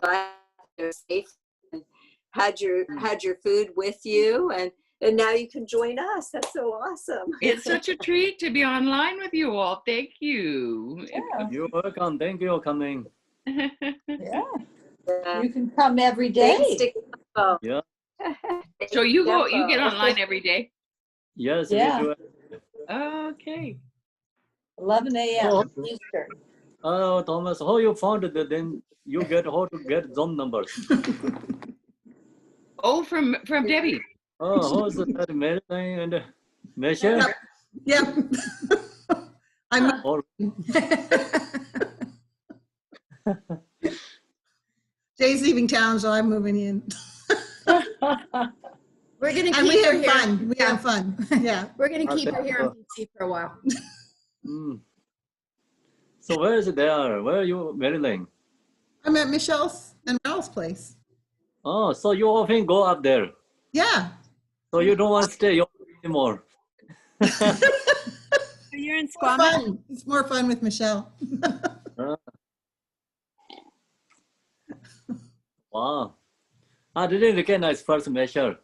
got there safe and had your food with you, and now you can join us. That's so awesome. It's such a treat to be online with you all. Thank you. Yeah. You're welcome. Thank you for coming. Yeah. You can come every day. Thanks to Kimbo. Yeah. So you Kimbo. get online every day? Yes, Yeah. we do. Okay. 11 a.m. Oh. Eastern. Oh, Thomas, how you found it? Then you get how to get Zoom numbers? Oh, from Debbie. Oh, how's that Marilyn and Michelle? Yep. I'm Or Jay's leaving town, so I'm moving in. We're gonna And keep we her have here. fun. We have fun. Yeah. We're gonna keep her here on BC for a while. So where is it there? Where are you, Marilyn? I'm at Michelle's and Ralph's place. Oh, so you often go up there. Yeah. So you don't want to stay anymore. You're in More Squamish? fun. It's more fun with Michelle. Wow. I didn't recognize first measure.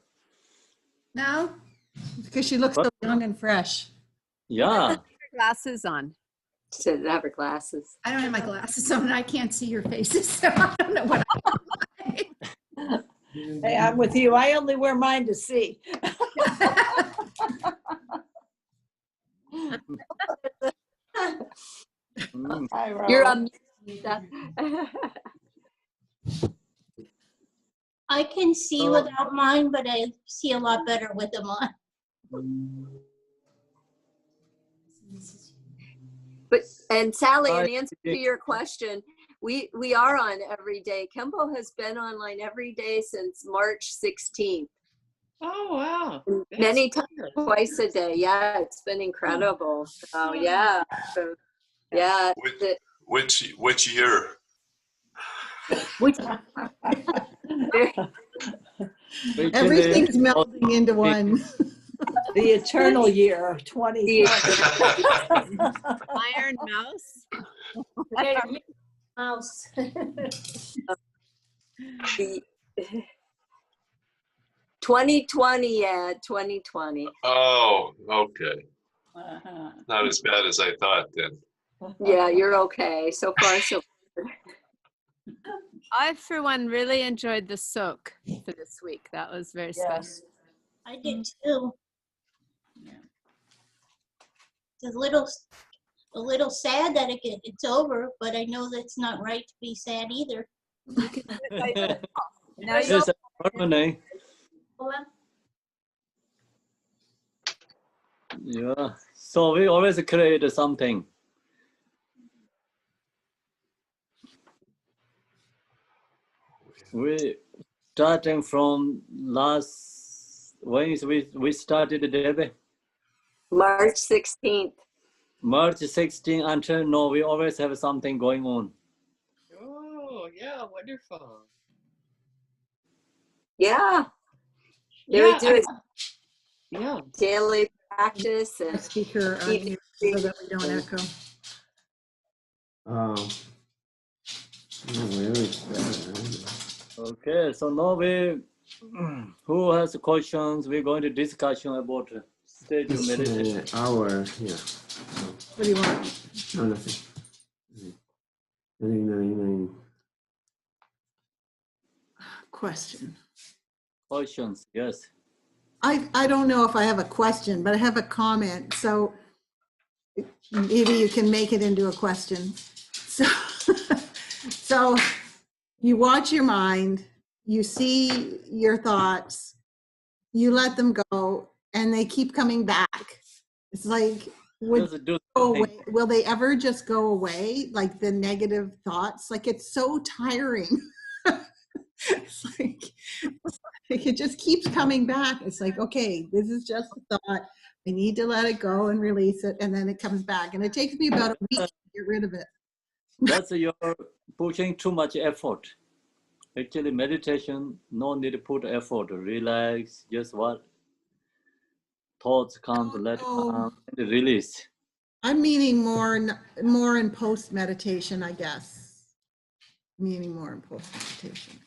No? Because she looks so young and fresh. Yeah. Glasses on. She doesn't have her glasses. I don't have my glasses on and I can't see your faces, so I don't know what I'm like. Hey, I'm with you. I only wear mine to see. Hi, Raul. You're on. I can see without mine, but I see a lot better with them on. And Sally, in answer to your question, we are on every day. Kimbo has been online every day since March 16th. Oh, wow. Many times, twice a day. Yeah, it's been incredible. So yeah. So, yeah. Which year? Everything's melding into one. The eternal year, 2020. Iron Mouse. Mouse. The 2020, yeah, 2020. Oh, okay. Uh-huh. Not as bad as I thought then. Yeah, you're okay. So far, so good. I, for one, really enjoyed the soak for this week. That was very special. Yes. I did too. Yeah. It's a little sad that it's over, but I know that's not right to be sad either. Now you Yes, permanent. Yeah. So we always create something. We starting from when we started Debbie? March 16th. March 16 until now, we always have something going on. Oh, yeah, wonderful. Yeah. Yeah, We do it yeah. daily practice and Speaker on Even- mute so that we don't echo. Okay, so now who has questions? We're going to discussion about stage of meditation. What do you want? No, nothing. Nothing. Question. Questions, yes. I don't know if I have a question, but I have a comment. So maybe you can make it into a question. So you watch your mind, you see your thoughts, you let them go, and they keep coming back. It's like, will they ever just go away? Like the negative thoughts? Like it's so tiring. It's like it just keeps coming back. It's like, okay, this is just a thought. I need to let it go and release it, and then it comes back. And it takes me about a week to get rid of it. That's you're pushing too much effort. Actually, meditation, no need to put effort. Relax, just what thoughts come, let come, and release. I'm meaning more in post meditation, I guess. me anymore in post-meditation.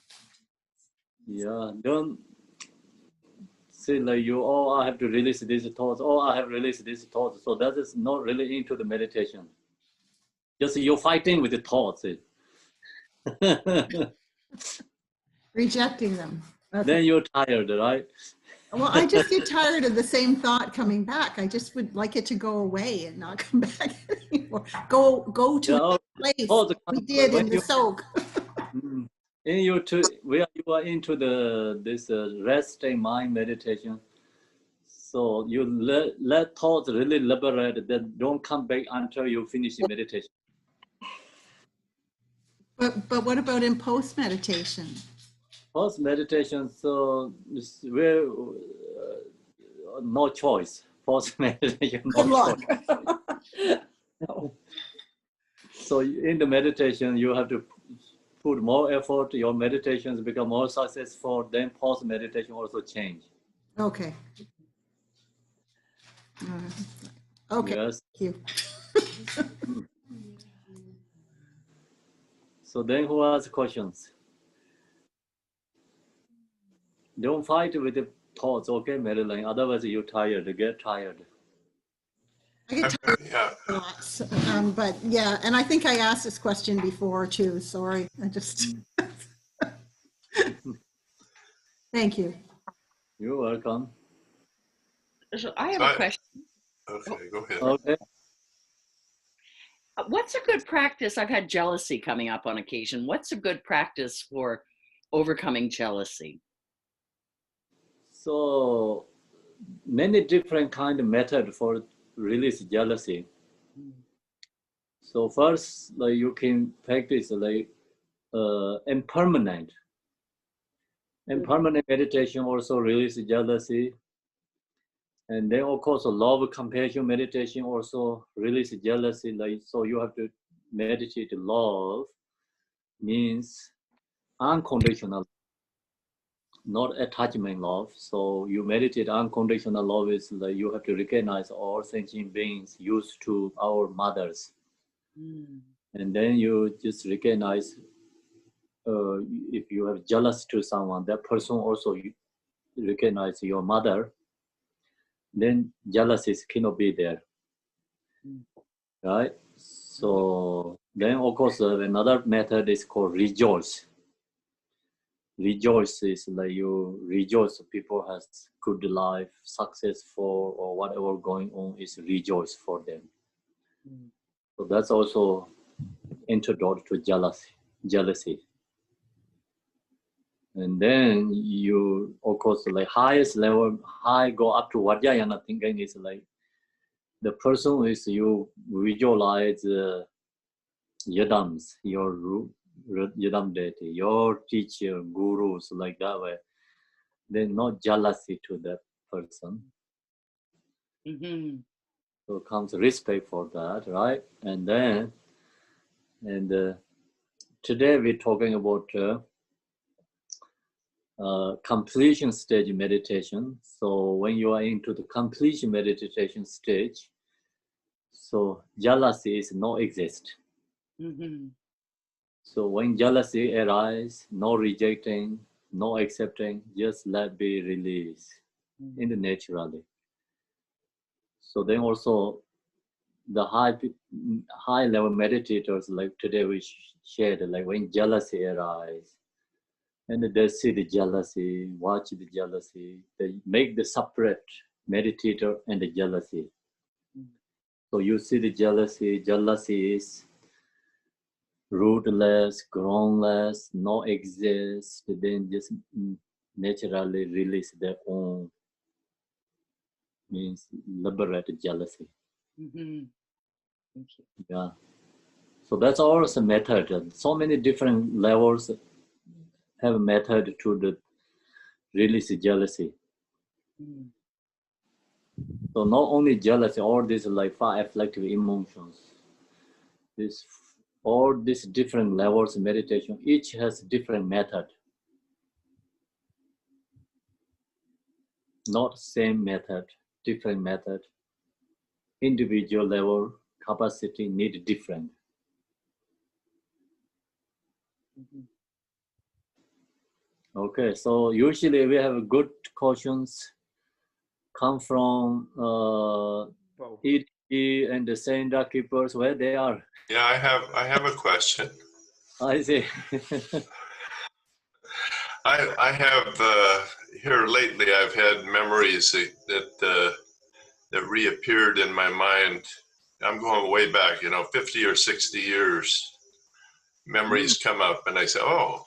Yeah, don't say like you, oh, I have to release these thoughts, oh, I have released these thoughts. So that is not really into the meditation. Just you're fighting with the thoughts. Rejecting them. Okay. Then you're tired, right? Well, I just get tired of the same thought coming back. I just would like it to go away and not come back anymore. Go to Yeah, a place thoughts we come did when in the you- soak. in you to where you are into this resting mind meditation. So you let thoughts really liberate. Then don't come back until you finish the meditation. But what about in post meditation? Post meditation, so it's where no choice. Post meditation, no Good luck. choice. So in the meditation, you have to put more effort. Your meditations become more successful. Then post meditation also change. Okay. Okay. Yes. Thank you. So then, who has questions? Don't fight with the thoughts, okay, Marilyn? Otherwise, you're tired. Get tired. I get tired Yeah, of thoughts, but yeah, and I think I asked this question before too. Sorry, I just. Thank you. You're welcome. So I have a question. okay, go ahead. Okay. What's a good practice? I've had jealousy coming up on occasion. What's a good practice for overcoming jealousy? So many different kind of method for release jealousy. So first, like you can practice like impermanent. Impermanent meditation also release jealousy. And then of course love compassion meditation also release jealousy. Like so you have to meditate love means unconditional, not attachment love. So you meditate unconditional love is like you have to recognize all sentient beings used to our mothers. And then you just recognize if you have jealous to someone, that person also you recognize your mother, then jealousy cannot be there, right? So then of course another method is called rejoice. Rejoice is like you rejoice people has good life, successful, or whatever going on is rejoice for them. So that's also antidote to jealousy. And then you, of course, like highest level, high go up to Vajrayana thinking is like the person is you visualize yadams, your yadam deity, your teacher, gurus, like that way. Then not jealousy to that person. So comes respect for that, right? And then, today we're talking about completion stage meditation. So when you are into the completion meditation stage, so jealousy is no exist. So when jealousy arises, no rejecting, no accepting, just let be released in the naturally. So then also the high level meditators like today we shared, like when jealousy arises, and they see the jealousy, watch the jealousy, they make the separate meditator and the jealousy. So you see the jealousy is rootless, groundless, no exist, then just naturally release their own, means liberate jealousy. Yeah. So that's also a method. So many different levels have a method to the release jealousy. So not only jealousy, all these like 5 afflictive emotions, all these different levels of meditation, each has different method. Not same method, different method. Individual level capacity need different. Okay, so usually we have good questions come from ED and the Sandra keepers, where they are. Yeah, I have a question. I see. I have here lately. I've had memories that reappeared in my mind. I'm going way back, 50 or 60 years. Memories come up, and I say, "Oh,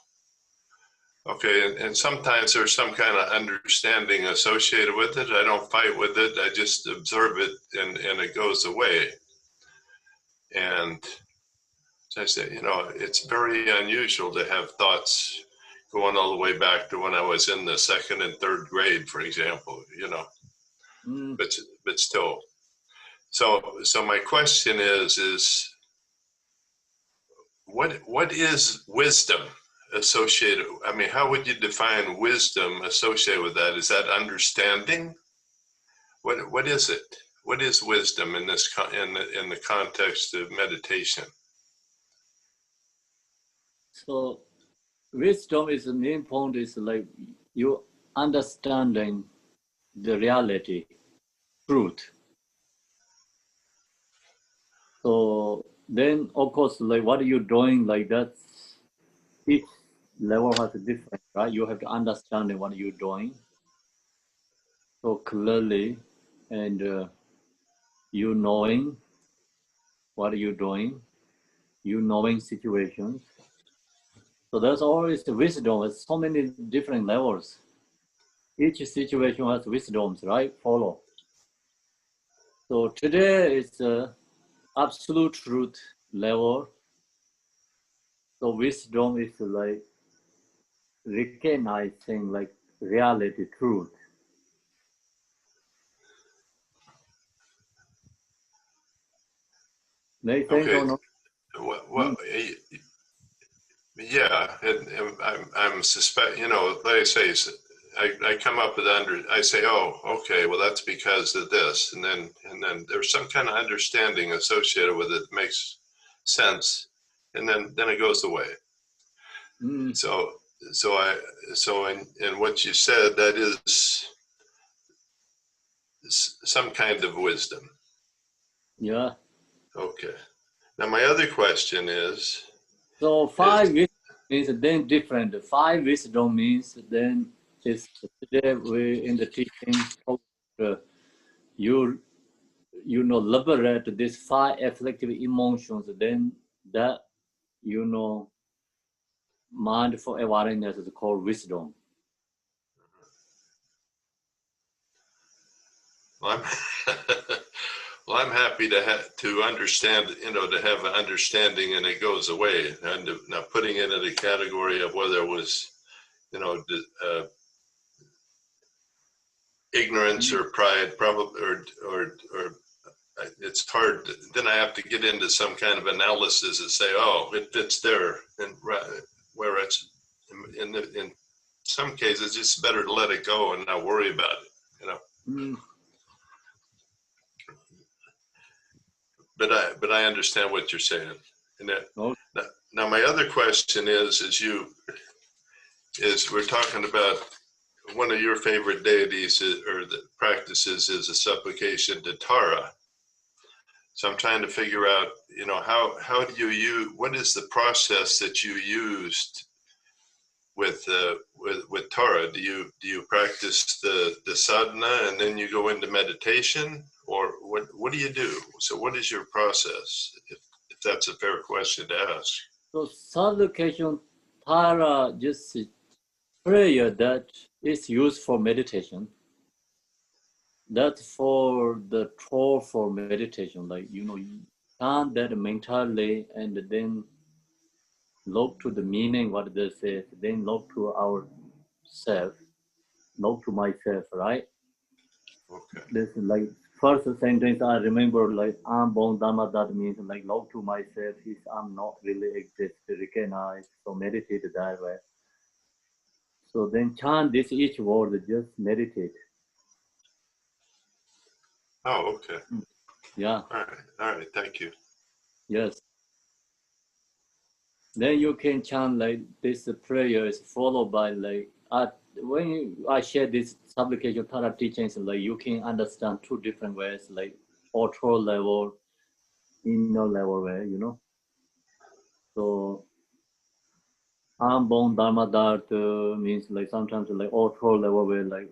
okay." And sometimes there's some kind of understanding associated with it. I don't fight with it. I just observe it, and it goes away. And so I say, it's very unusual to have thoughts going all the way back to when I was in the 2nd and 3rd grade, for example, but still. So my question is what is wisdom associated? I mean, how would you define wisdom associated with that? Is that understanding? What is it? What is wisdom in this in the context of meditation? So wisdom is the main point is like you understanding the reality, truth. So then of course like what are you doing like that, each level has a different, right? You have to understand what you're doing so clearly, and you knowing what you're doing, you knowing situations. So there's always the wisdom at so many different levels. Each situation has wisdoms, right? Follow. So today is absolute truth level. So wisdom is like recognizing like reality, truth. Make sense Okay. or not? Well, yeah, and I'm suspect. Like I say, I come up with I say, oh, okay, well that's because of this, and then there's some kind of understanding associated with it that makes sense, and then it goes away. So in what you said, that is some kind of wisdom. Yeah. Okay. Now my other question is. So 5 wisdom is then different. 5 wisdom means then is today we in the teaching you liberate these 5 afflictive emotions, then that mindful awareness is called wisdom. Well, I'm happy to understand, to have an understanding and it goes away. And now putting it in the category of whether it was, ignorance or pride, probably, or it's hard. Then I have to get into some kind of analysis and say, oh, it fits there, and where it's in some cases, it's better to let it go and not worry about it. But I understand what you're saying. And now my other question is we're talking about one of your favorite deities or the practices is a supplication to Tara. So I'm trying to figure out, how do what is the process that you used with Tara? Do you practice the sadhana and then you go into meditation, or what do you do? So what is your process, if that's a fair question to ask? So supplication Tara just prayer that is used for meditation. That's for the tool for meditation. Like you chant that mentally and then look to the meaning what they say, then look to ourself, look to myself, right? Okay. This is like first sentence I remember, like I'm born Dhamma, that means like look to myself is I'm not really exist, recognize, so meditate that way. So then chant this each word, just meditate. Oh, okay. Yeah. All right. Thank you. Yes. Then you can chant like this prayer is followed by like when I share this supplication Tara teachings, like you can understand two different ways, like outro level, inner level way, you know. So I'm born Dharma Dart means like sometimes like outro level way, like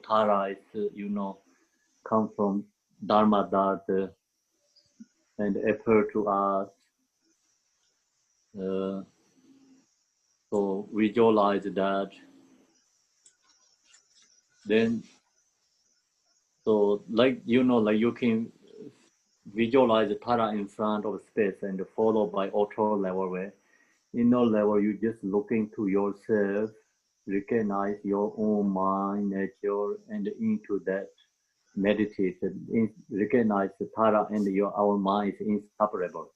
Tara is you know come from Dharma Dart and appear to us. So visualize that. Then so like you know like you can visualize the Tara in front of space and followed by outer level way. Inner level you just looking to yourself, recognize your own mind, nature, and into that meditation. Recognize the Tara and our mind is inseparable.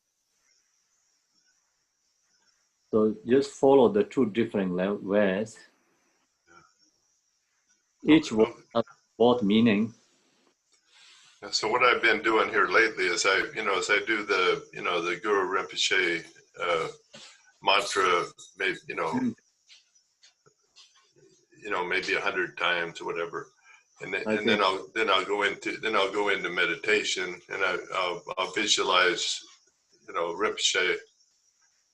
So just follow the two different ways. Each one has both meaning. So what I've been doing here lately is I do the, the Guru Rinpoche mantra, maybe, maybe 100 times or whatever. And then I'll go into meditation, and I'll visualize, Rinpoche,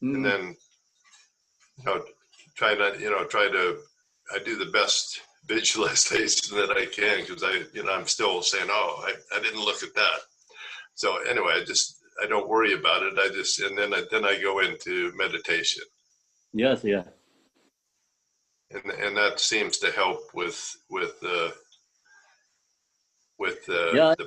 and then, I do the best visualization that I can, because I'm still saying, oh, I didn't look at that. So anyway, I don't worry about it. And then I go into meditation. Yes, yeah. And that seems to help with the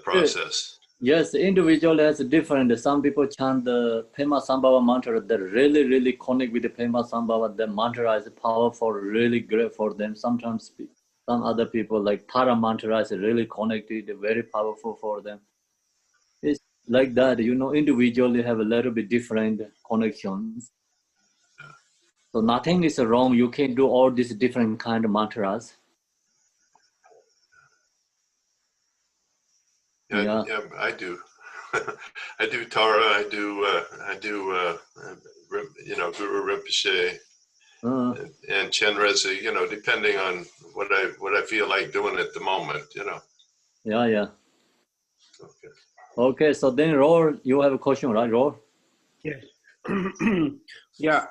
process. Yes, individual has different. Some people chant the Pema Sambhava mantra that really, really connect with the Pema Sambhava. The mantra is powerful, really great for them. Sometimes some other people like Tara mantra is really connected, very powerful for them. It's like that, individually have a little bit different connections. So nothing is wrong. You can do all these different kind of mantras. Yeah, I do. I do Tara. I do Guru Rinpoche and Chenrezig. Depending on what I feel like doing at the moment. Yeah. Okay. So then, Roar, you have a question, right, Roar? Yes. Yeah.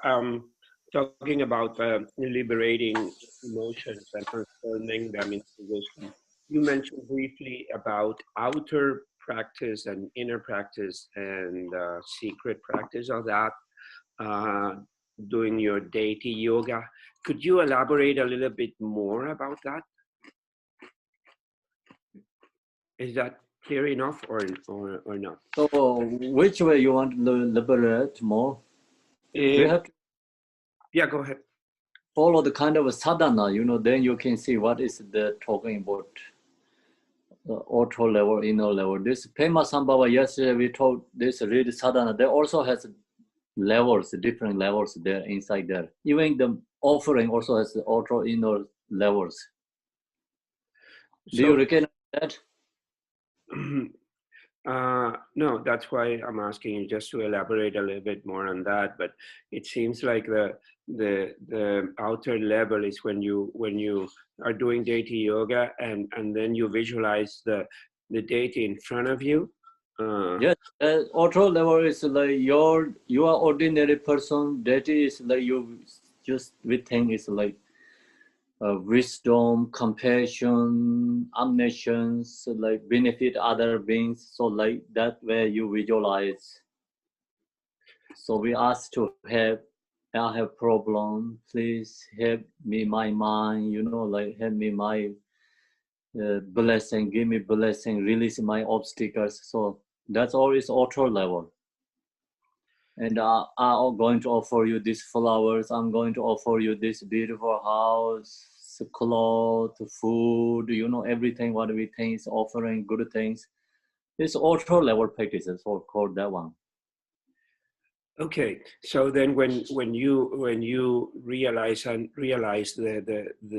Talking about liberating emotions and transforming them into wisdom. You mentioned briefly about outer practice and inner practice and secret practice of that, doing your deity yoga. Could you elaborate a little bit more about that? Is that clear enough or not? So which way you want to liberate more? You have to go ahead. Follow the kind of a sadhana, then you can see what is the talking about. The outer level, inner level. This Pema Sambhava, yesterday we told this read sadhana, they also has levels, different levels there inside there. Even the offering also has the outer, inner levels. Do you recognize that? No, that's why I'm asking you just to elaborate a little bit more on that. But it seems like the outer level is when you are doing deity yoga and then you visualize the deity in front of you. Yes, outer level is like you are ordinary person. Deity is like you just we think is like wisdom, compassion, omniscience, like benefit other beings. So like that way you visualize. So we ask to help. I have problem. Please help me my mind. Like help me my blessing. Give me blessing. Release my obstacles. So that's always outer level. And I'm going to offer you these flowers. I'm going to offer you this beautiful house, clothes, food, everything what we think is offering good things. It's outer level practices, so called that one. Okay, so then when you realize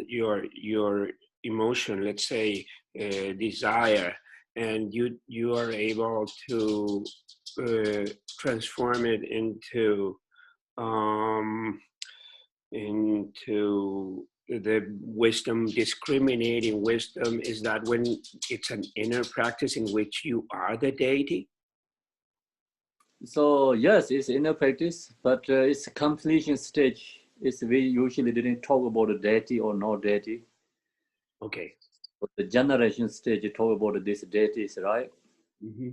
your emotion, let's say desire, and you are able to transform it into into the wisdom, discriminating wisdom, is that when it's an inner practice in which you are the deity? So yes, it's inner practice, but it's a completion stage. We usually didn't talk about the deity or no deity. Okay. But the generation stage, you talk about this deities, right? Mm-hmm.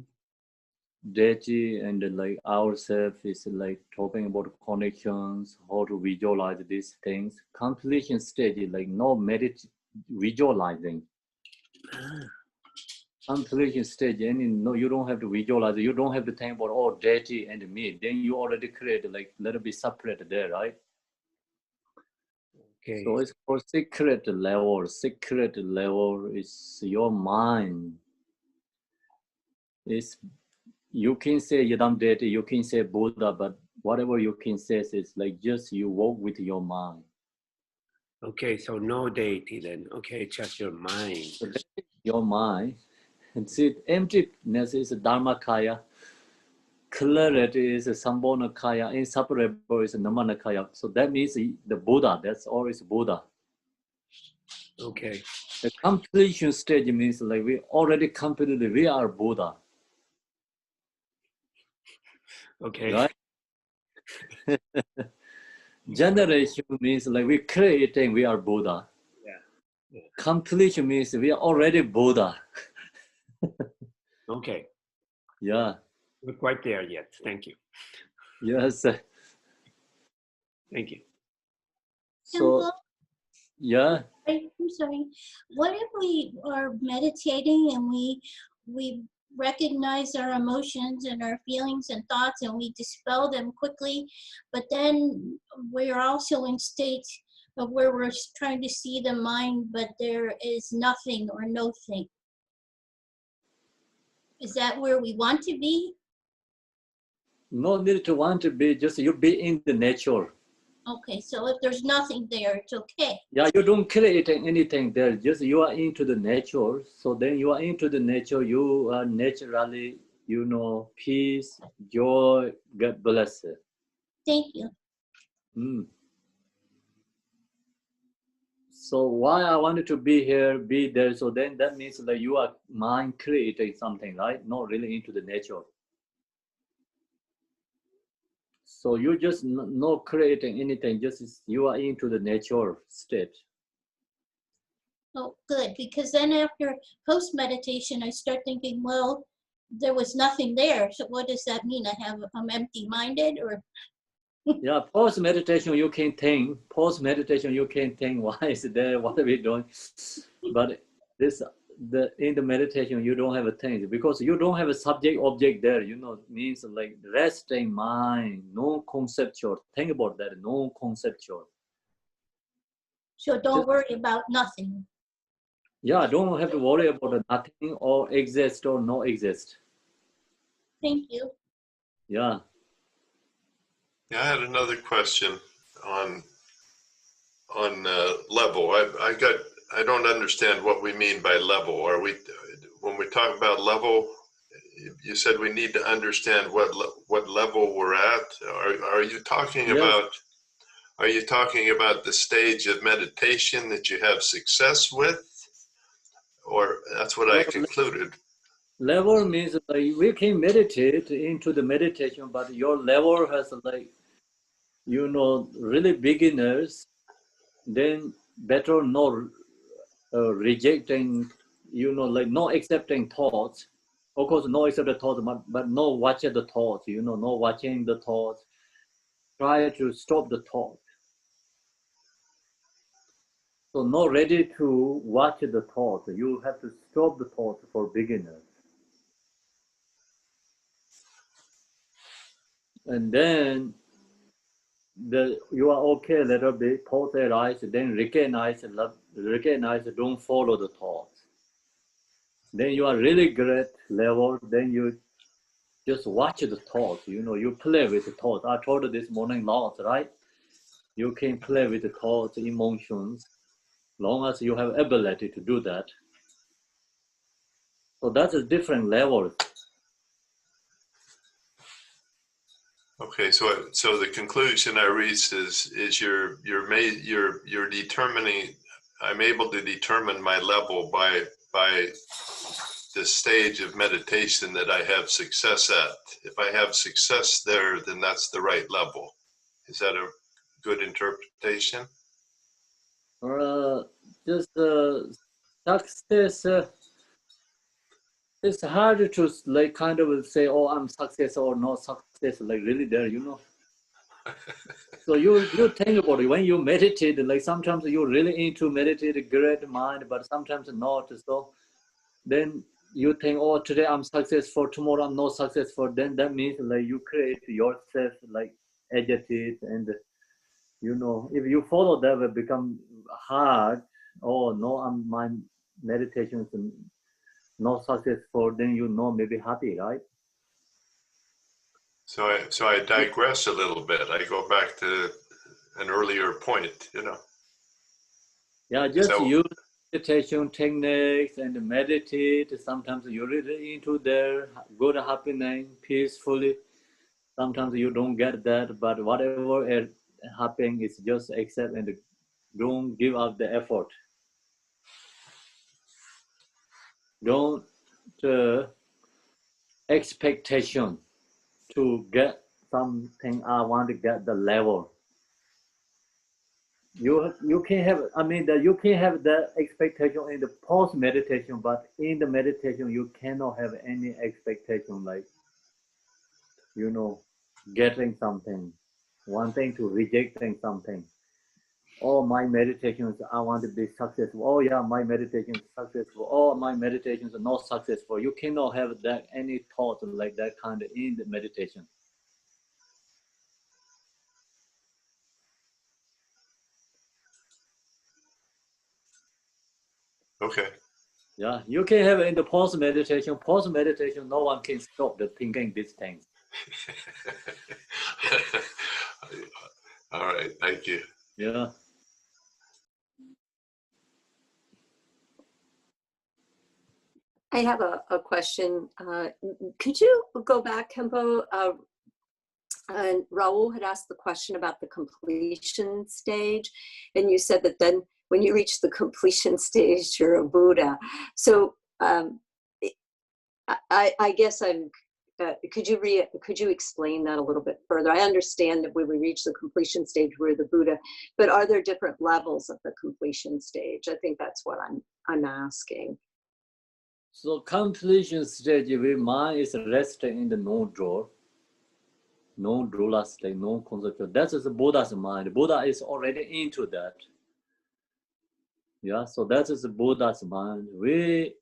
Deity and like ourselves is like talking about connections, how to visualize these things. Completion stage is like no visualizing. Completion stage, and no, you don't have to visualize. You don't have to think about oh deity and me. Then you already create like little bit separate there, right? Okay. So it's called secret level. Secret level is your mind. It's you can say Yadam deity, you can say Buddha, but whatever you can say is like just you walk with your mind. Okay, so no deity then. Okay, it's just your mind. So that is your mind. And see, emptiness is Dharmakaya. Clarity is Sambhonakaya. Inseparable is Namanakaya. So that means the Buddha. That's all is Buddha. Okay. The completion stage means like we already completed. We are Buddha. Okay. Right? Generation means like we creating. We are Buddha. Yeah. Completion means we are already Buddha. Okay. Yeah. We're quite there yet. Thank you. Yes. Thank you. So, yeah. I'm sorry. What if we are meditating and we recognize our emotions and our feelings and thoughts and we dispel them quickly, but then we're also in states of where we're trying to see the mind, but there is nothing or no thing. Is that where we want to be? No need to want to be, just you be in the nature. Okay, so if there's nothing there, it's okay. Yeah, you don't create anything there, just you are into the nature. So then you are into the nature, you are naturally, you know, peace, joy, God bless it. Thank you. So why I wanted to be here, be there, so then that means that you are mind creating something, right? Not really into the nature. So you just not creating anything, just you are into the nature state. Oh, good, because then after post-meditation, I start thinking, well, there was nothing there. So what does that mean? I'm empty-minded or? Yeah, post meditation you can think. Post meditation you can think. Why is it there? What are we doing? But in the meditation you don't have a thing because you don't have a subject object there. You know, means like resting mind, no conceptual. Think about that. No conceptual. So don't worry about nothing. Yeah, don't have to worry about nothing or exist or no exist. Thank you. Yeah. Yeah, I had another question on level. I don't understand what we mean by level. When we talk about level, you said we need to understand what level we're at. Are you talking about? Are you talking about the stage of meditation that you have success with, or that's what I concluded? Level means like we can meditate into the meditation, but your level has like, you know, really beginners, then better no rejecting, you know, like no accepting thoughts. Of course, no accepting thoughts, but no watching the thoughts, you know, no watching the thoughts. Try to stop the thought. So not ready to watch the thought. You have to stop the thought for beginners. And then you are okay, little bit, thoughts arise, then recognize, don't follow the thoughts. Then you are really great level, then you just watch the thoughts, you know, you play with the thoughts. I told you this morning lots, right? You can play with the thoughts, emotions, long as you have ability to do that. So that's a different level. Okay, so the conclusion I reached is you're determining. I'm able to determine my level by the stage of meditation that I have success at. If I have success there, then that's the right level. Is that a good interpretation? Just success. It's hard to like kind of say, oh, I'm success or not success, like really there, you know. So you think about it when you meditate, like sometimes you're really into meditate a great mind, but sometimes not. So then you think, oh, today I'm successful, tomorrow I'm not successful. Then that means like you create yourself like agitated, and you know, if you follow that, will become hard. Oh no, my meditation is not successful. Then you know maybe happy, right? So I digress a little bit. I go back to an earlier point, you know. Yeah, just use meditation techniques and meditate. Sometimes you're really into there, good happening peacefully. Sometimes you don't get that, but whatever is happening is just accept and don't give up the effort. Don't expectation to get something. I want to get the level. You can have, I mean, you can have the expectation in the post meditation, but in the meditation you cannot have any expectation like, you know, getting something, wanting to rejecting something. Oh, my meditations, I want to be successful. Oh yeah, my meditation is successful. Oh, my meditations are not successful. You cannot have that any thought like that kind of in the meditation. Okay. Yeah, you can have in the post meditation. Post meditation, no one can stop the thinking these things. All right, thank you. Yeah. I have a question. Could you go back, Kempo? And Raul had asked the question about the completion stage, and you said that then when you reach the completion stage, you're a Buddha. So I guess I'm. Could you explain that a little bit further? I understand that when we reach the completion stage, we're the Buddha, but are there different levels of the completion stage? I think that's what I'm asking. So completion stage, where mind is resting in the no-draw, no-drula state, no conceptual. That is the Buddha's mind. Buddha is already into that. Yeah, so that is the Buddha's mind. We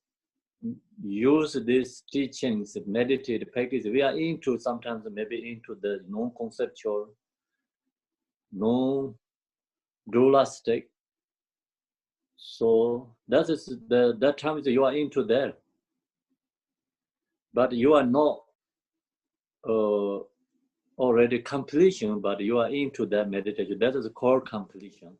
use these teachings, meditate, practice. We are into sometimes maybe into the non-conceptual, no-drula state. So that is that times you are into there. But you are not already completion, but you are into that meditation. That is called completion.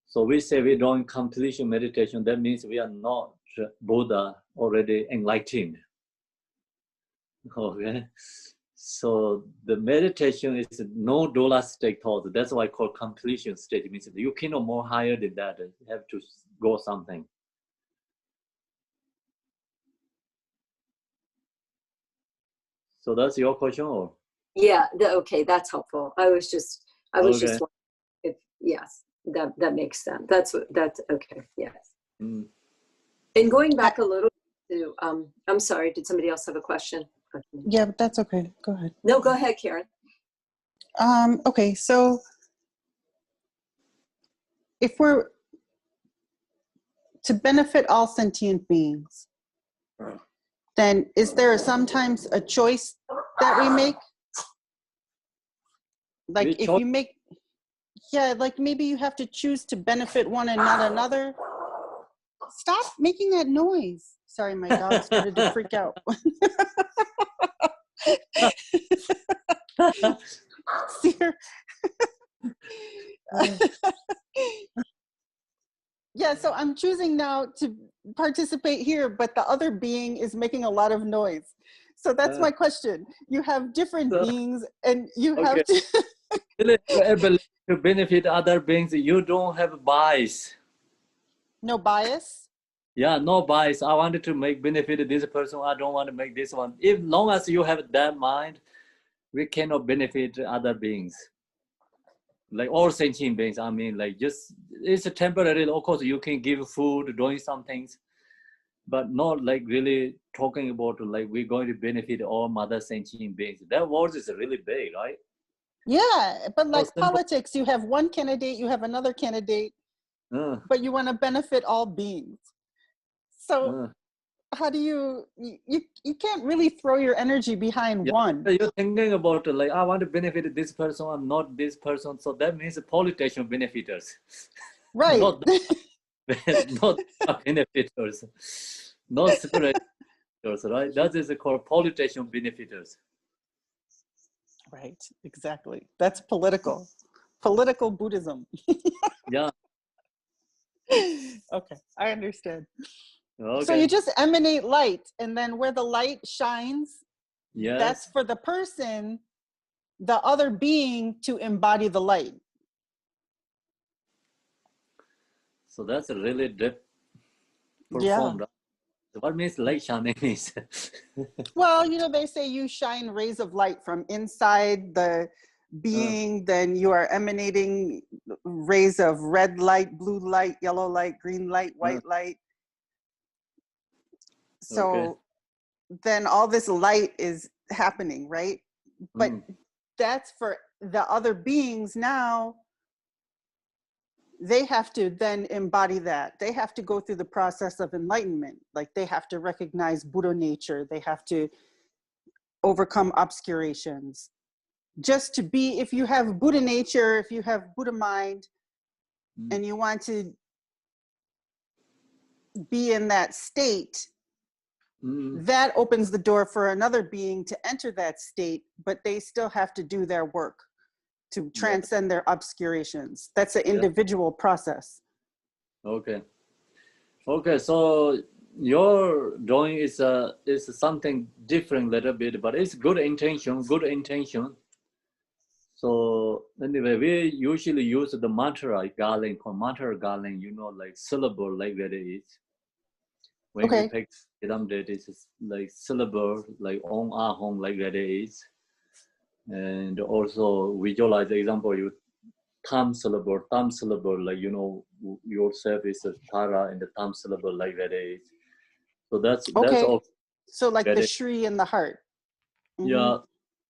So we say we're doing completion meditation. That means we are not Buddha, already enlightened. Okay. So the meditation is no dualistic thought. That's why I call completion state. It means you cannot more higher than that. You have to go something. So that's your question, or? Yeah. Okay, that's helpful. I was just just wondering if yes, that makes sense. That's okay. Yes. Mm. And going back a little to I'm sorry. Did somebody else have a question? Yeah, but that's okay. Go ahead. No, go ahead, Karen. Okay, so if we're to benefit all sentient beings, then is there sometimes a choice that we make? Like if you make, yeah, like maybe you have to choose to benefit one and not another. Stop making that noise. Sorry, my dog started to freak out. Yeah, so I'm choosing now to participate here, but the other being is making a lot of noise. So that's my question. You have different beings and you have okay. to... Really, ability to benefit other beings, you don't have bias. No bias? Yeah, no bias. I wanted to make benefit this person. I don't want to make this one. If long as you have that mind, we cannot benefit other beings. Like all sentient beings. I mean, like just it's a temporary. Of course, you can give food, doing some things, but not like really talking about like we're going to benefit all other sentient beings. That word is really big, right? Yeah, but like So simple. politics, you have one candidate, you have another candidate, but you want to benefit all beings. So how do you can't really throw your energy behind one. You're thinking about like, I want to benefit this person and not this person. So that means politician benefiters. Right. not benefiters. Not spirit benefiters, right? That is called politician benefiters. Right, exactly. That's political. Political Buddhism. Yeah. Okay, I understand. Okay. So you just emanate light, and then where the light shines, yes, that's for the person, the other being, to embody the light. So that's a really deep performed. Yeah. What means light shining is? Well, you know, they say you shine rays of light from inside the being, then you are emanating rays of red light, blue light, yellow light, green light, white light. So then all this light is happening, right? But that's for the other beings now. They have to then embody that. They have to go through the process of enlightenment. Like they have to recognize Buddha nature. They have to overcome obscurations. Just to be, if you have Buddha nature, if you have Buddha mind, and you want to be in that state, that opens the door for another being to enter that state, but they still have to do their work to transcend their obscurations. That's an individual process. Okay. Okay, so your drawing is something different a little bit, but it's good intention, good intention. So anyway, we usually use the mantra garland, called mantra garland, you know, like syllable like that it is. When we pick Idam that is like syllable, like Om Ahom like that it is. And also visualize the example, you thumb syllable, like, you know, yourself is a Tara and the thumb syllable like that is. So that's all. So like the Shri in the heart. Yeah.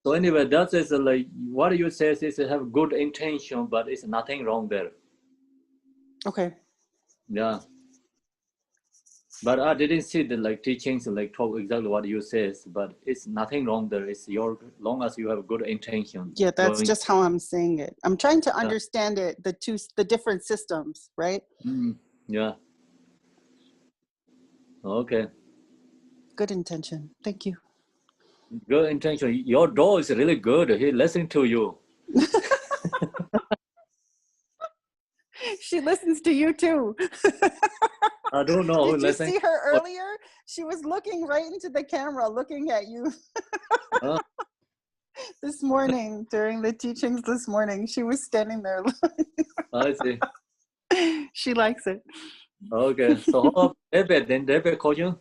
So anyway, that is like what you say is have good intention, but it's nothing wrong there. Okay. Yeah. But I didn't see the like teachings like talk exactly what you says, but it's nothing wrong there. It's your long as you have good intention. Yeah, that's just how I'm saying it. I'm trying to understand it, the different systems, right? Yeah. Okay. Good intention. Thank you. Good intention. Your dog is really good. He listens to you. She listens to you too. I don't know. Did you see her earlier? She was looking right into the camera, looking at you. This morning, during the teachings this morning, she was standing there. I see. She likes it. Okay. So David call you?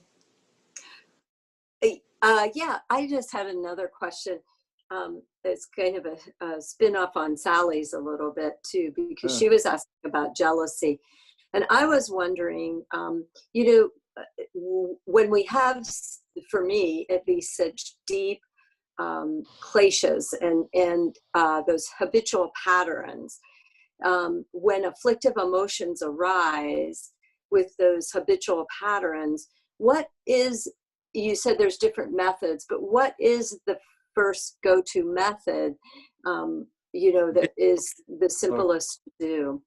Yeah, I just had another question. It's kind of a spin-off on Sally's a little bit too, because she was asking about jealousy. And I was wondering, you know, when we have, for me at least, such deep kleshas and those habitual patterns, when afflictive emotions arise with those habitual patterns, what is, you said there's different methods, but what is the first go-to method, you know, that is the simplest to do?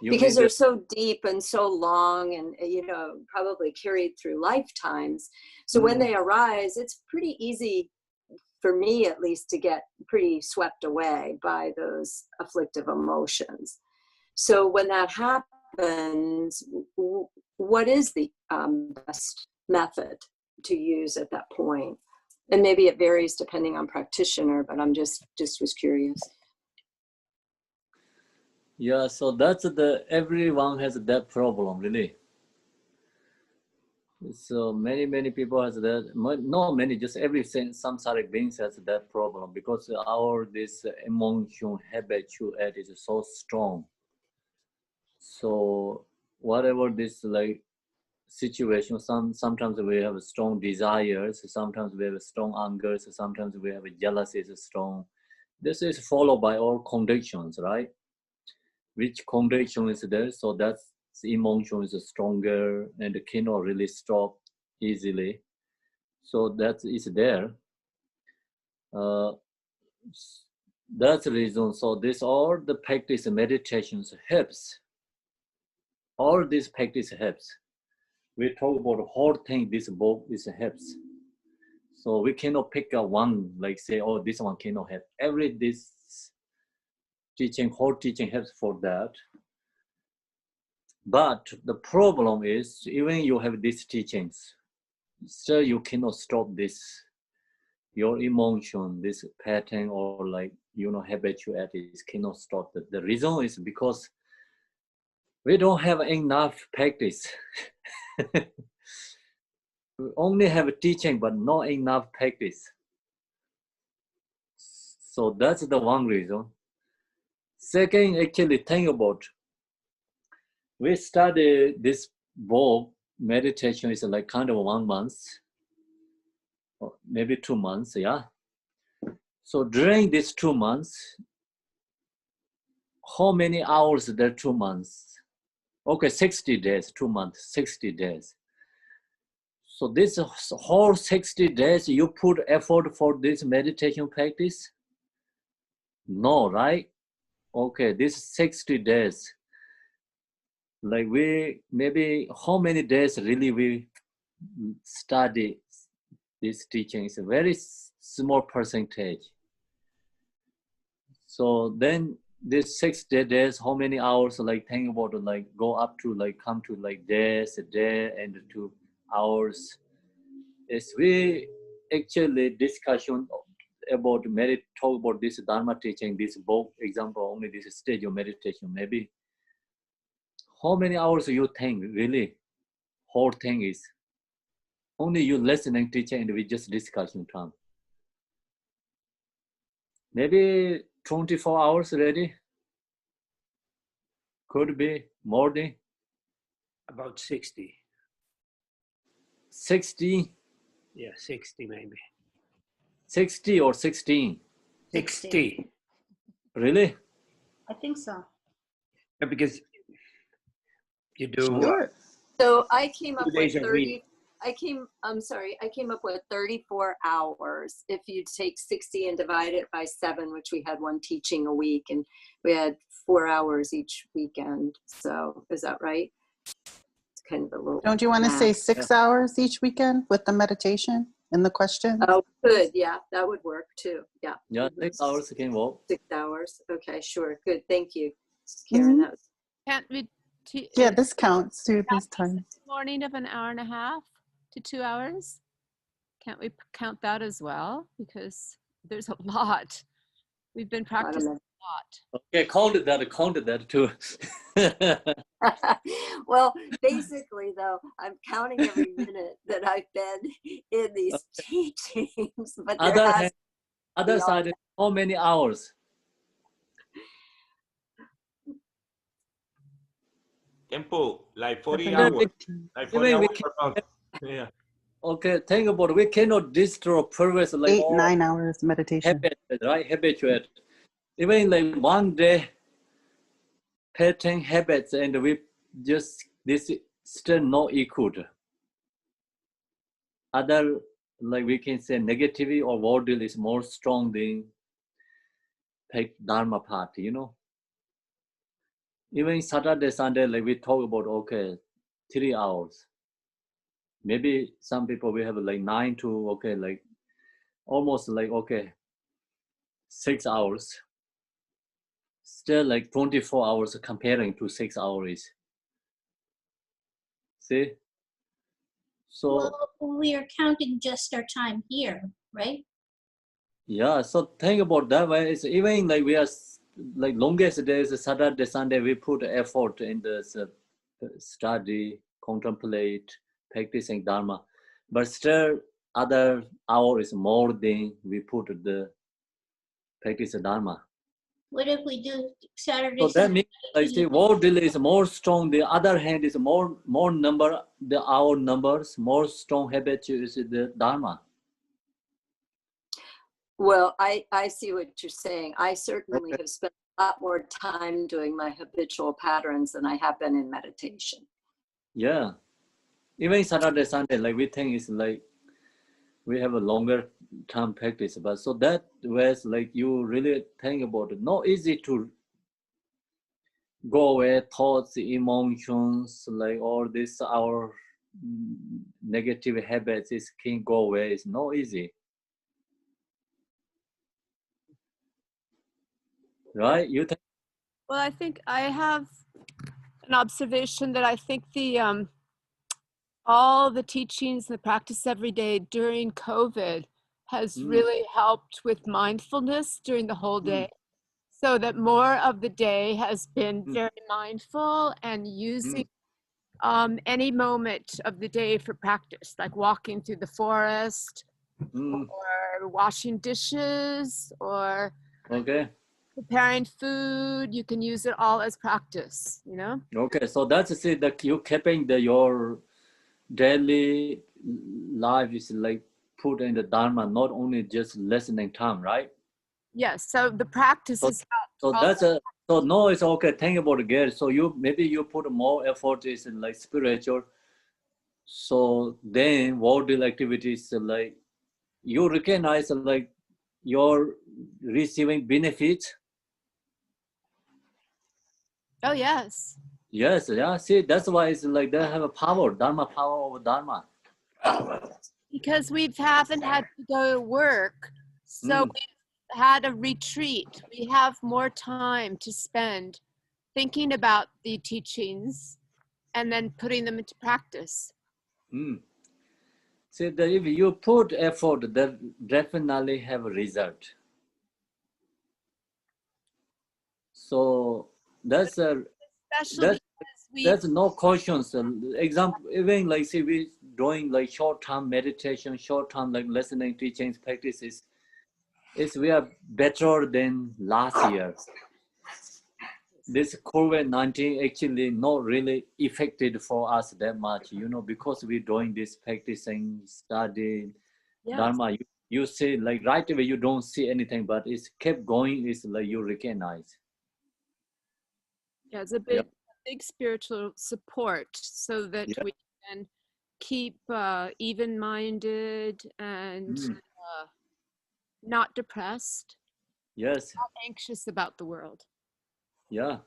Because they're so deep and so long and, you know, probably carried through lifetimes. So when they arise, it's pretty easy, for me at least, to get pretty swept away by those afflictive emotions. So when that happens, what is the best method to use at that point. And maybe it varies depending on practitioner, but I'm just was curious. Yeah, so that's everyone has that problem, really. So many people has that, not many, just every samsaric beings has that problem, because this emotion habituate is so strong. So whatever this like situation, sometimes we have strong desires, sometimes we have strong anger, sometimes we have jealousy is strong. This is followed by all conditions, right? Which condition is there? So that's the emotion is stronger and cannot really stop easily. So that is there. That's the reason. So this all the practice meditations helps. All this practice helps. We talk about the whole thing. This book is helps. So we cannot pick up one, like say, oh, this one cannot help. This teaching, whole teaching helps for that. But the problem is, even you have these teachings, still you cannot stop this, your emotion, this pattern or like, habitualities cannot stop that. The reason is because we don't have enough practice. We only have a teaching, but not enough practice. So that's the one reason. Second, actually think about, we study this book, meditation is like kind of 1 month, or maybe 2 months, yeah. So during these 2 months, how many hours there 2 months? Okay, 60 days, 2 months, 60 days. So this whole 60 days, you put effort for this meditation practice? No, right? Okay, this 60 days, like maybe how many days really we study this teaching is a very small percentage. So then this 60 days, how many hours, like think about it, like go up to like come to like days, a day and 2 hours. Is we actually discussion about talk about this Dharma teaching, this book example, only this stage of meditation, maybe how many hours you think really whole thing is? Only you listening teaching and we just discussion time. Maybe 24 hours already. Could be more than About 60. 60. Yeah, 60 maybe. 60 or 16. 60. Really? I think so. Yeah, because you do Sure. So I came up 2 days with a 30. week. I came up with 34 hours. If you take 60 and divide it by 7, which we had one teaching a week, and we had 4 hours each weekend. So is that right? It's kind of a little. Don't you want to say math. 6 hours each weekend with the meditation and the questions? Oh, good. Yeah, that would work too. Yeah. Yeah, 6 hours can work. 6 hours. Okay, sure. Good. Thank you, Karen. That was. Can't we? Yeah, this counts too this time. Morning of an hour and a half to 2 hours. Can't we count that as well? Because there's a lot. We've been practicing a lot. Okay, counted that too. Well, basically, though, I'm counting every minute that I've been in these teachings. But other side, how many hours? Tempo, like 40 Yeah, hours. Like 40 hours per month. Yeah. Okay, think about it. We cannot destroy previous like 8-9 hours meditation. Habituate. Even like one day pattern habits, and we just this still not equal. Other, like we can say negativity or wording is more strong than Dharma part, Even Saturday, Sunday, like we talk about, okay, 3 hours. Maybe some people we have like 9 to, okay, like almost like, okay, 6 hours. Still like 24 hours comparing to 6 hours. See? So well, we are counting just our time here, right? yeah, so think about that way. It's even like we are like longest days, Saturday, Sunday, we put effort in this study, contemplate, practicing Dharma. But still, other hour is more than we put the practice Dharma. What if we do Saturday, So that Sunday? means, like, see, word delay is more strong. The other hand is more number, the hour numbers, more strong habit is the Dharma. Well, I see what you're saying. I certainly have spent a lot more time doing my habitual patterns than I have been in meditation. Yeah. Even Saturday, Sunday, like we think it's like we have a longer term practice, but so that was like you really think about it. Not easy to go away thoughts, emotions, like all this our negative habits is can go away. It's not easy. Right? You think? Well, I think I have an observation that I think the all the teachings, the practice every day during COVID has really helped with mindfulness during the whole day. So that more of the day has been very mindful and using any moment of the day for practice, like walking through the forest or washing dishes or preparing food. You can use it all as practice, you know? Okay, so that's it, that you keeping your daily life is like put in the Dharma, not only just listening time, right? Yes, so the practice So, is so that's so no, it's okay. Think about it again. So you maybe you put more effort is in like spiritual. So then worldly activities like you recognize like you're receiving benefits. Oh yes. Yes, yeah. See, that's why it's like they have a power, Dharma power over Dharma. Because we haven't had to go to work, so we've had a retreat. We have more time to spend thinking about the teachings and then putting them into practice. See, that if you put effort, that definitely have a result. So that's a that's no questions. Example, even like see we doing like short-term meditation, short-term like listening, teachings, practices. Is we are better than last year. This COVID-19 actually not really affected for us that much, you know, because we're doing this practicing, studying, Dharma. You say like right away you don't see anything, but it's kept going. It's like you recognize. Yeah, it's a big spiritual support so that we can keep even-minded and not depressed. Yes. Not anxious about the world. Yeah.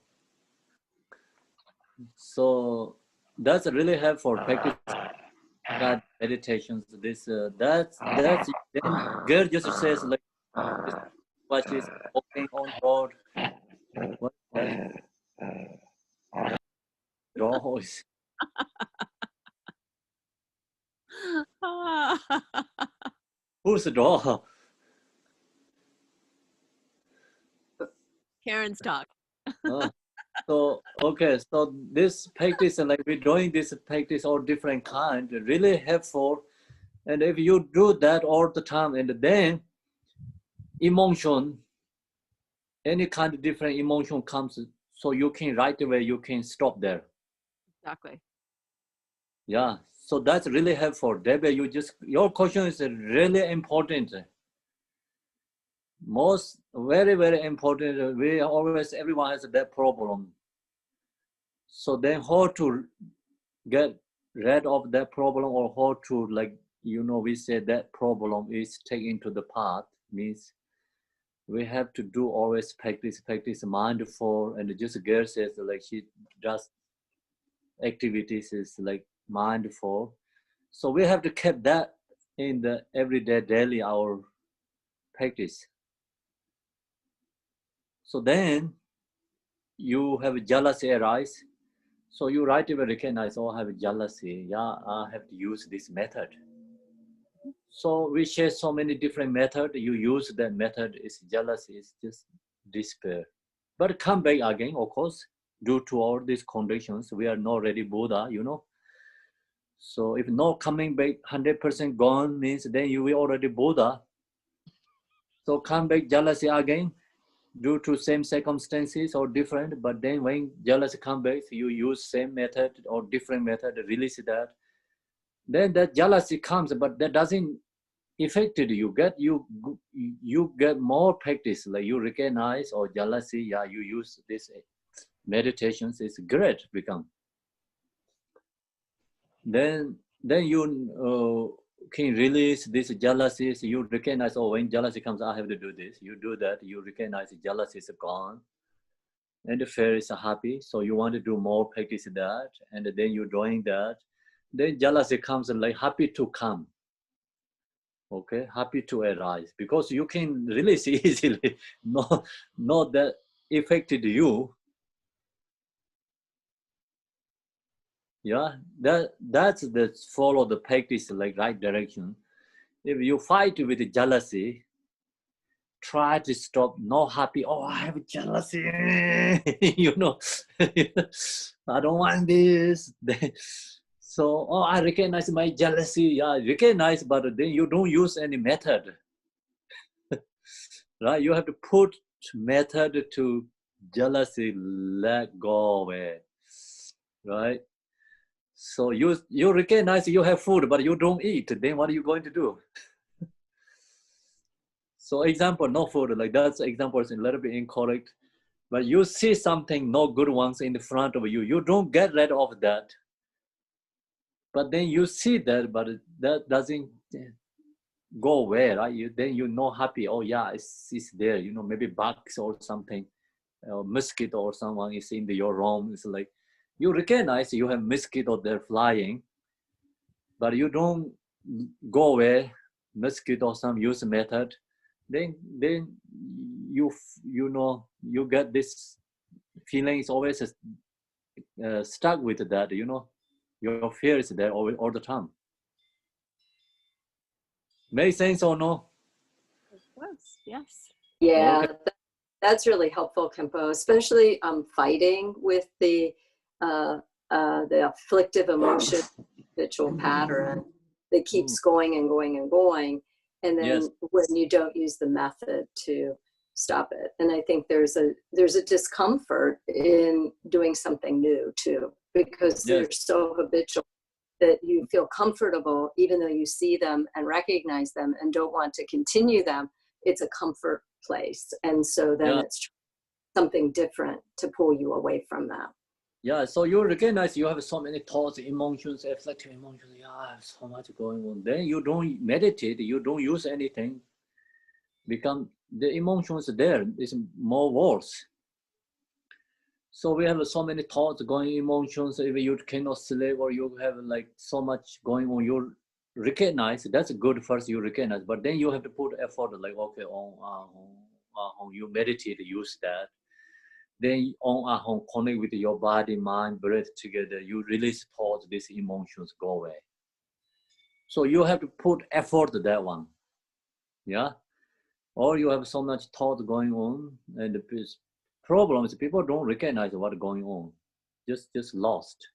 So that's really helpful practice that meditations. This that's then girl just says like what she's walking on road. What that? Doors. Who's the door? Karen's talk. So okay, so this practice and like we're doing this practice all different kind, really helpful. And if you do that all the time, and then emotion, any kind of different emotion comes, so you can right away you can stop there. Exactly. Yeah, so that's really helpful. Debbie, you just your question is really important. Most very important. We always everyone has that problem. So then how to get rid of that problem, or how to like we say that problem is taken to the path, means we have to do always practice mindful, and just girl says like she does activities is like mindful. So we have to keep that in the everyday daily our practice. So then you have jealousy arise, So you right away recognize, oh, I have jealousy. Yeah, I have to use this method. So we share so many different methods. You use that method, is jealousy, is just despair. But come back again, of course, due to all these conditions, we are not ready Buddha, you know. So if not coming back 100% gone means then you will already Buddha. So come back jealousy again due to same circumstances or different, but then when jealousy come back, you use same method or different method, release that. Then that jealousy comes, but that doesn't affect you. You get more practice, like you recognize or jealousy, yeah, you use this meditations, it's great become. Then you can release this jealousy. So you recognize, oh, when jealousy comes, I have to do this. You do that. You recognize jealousy is gone, and the fear is happy. So you want to do more practice that, and then you're doing that. Then jealousy comes like happy to come. Okay, happy to arise because you can release easily. Not that affected you. Yeah, that's the follow the practice like right direction. If you fight with jealousy, try to stop. Not happy. Oh, I have jealousy. You know, I don't want this. So, oh, I recognize my jealousy. Yeah, recognize, but then you don't use any method, right? You have to put method to jealousy. Let go away, right? So you recognize you have food, but you don't eat. Then what are you going to do? So example, no food, like that's example is a little bit incorrect. But you see something, no good ones in the front of you. You don't get rid of that. But then you see that, but that doesn't go away, right? Then you're not happy. Oh yeah, it's there. You know, maybe bugs or something, mosquito or someone is in your room. It's like you recognize you have mosquito there flying, but you don't go away. Mosquito some use method. Then you know you get this feeling is always stuck with that, you know, your fear is there all the time. Make sense or no? Of course, yes. Yeah, Okay. that's really helpful, Kempo, especially fighting with the afflictive emotion habitual pattern that keeps going and going and going. And then Yes. when you don't use the method to stop it. And I think there's a discomfort in doing something new too, because Yes. they're so habitual that you feel comfortable, even though you see them and recognize them and don't want to continue them. It's a comfort place. And so then Yeah. it's something different to pull you away from that. Yeah, so you recognize you have so many thoughts, emotions, afflictive emotions. Yeah, I have so much going on. Then you don't meditate, you don't use anything. Become the emotions there is more worse. So we have so many thoughts going, emotions. If you cannot sleep or you have like so much going on, you recognize that's good. First you recognize, but then you have to put effort. Like okay, you meditate, use that. Then on connect with your body, mind, breath together. You release thoughts, these emotions go away. So you have to put effort to that one, yeah. Or you have so much thought going on, and the problem is people don't recognize what's going on, just lost.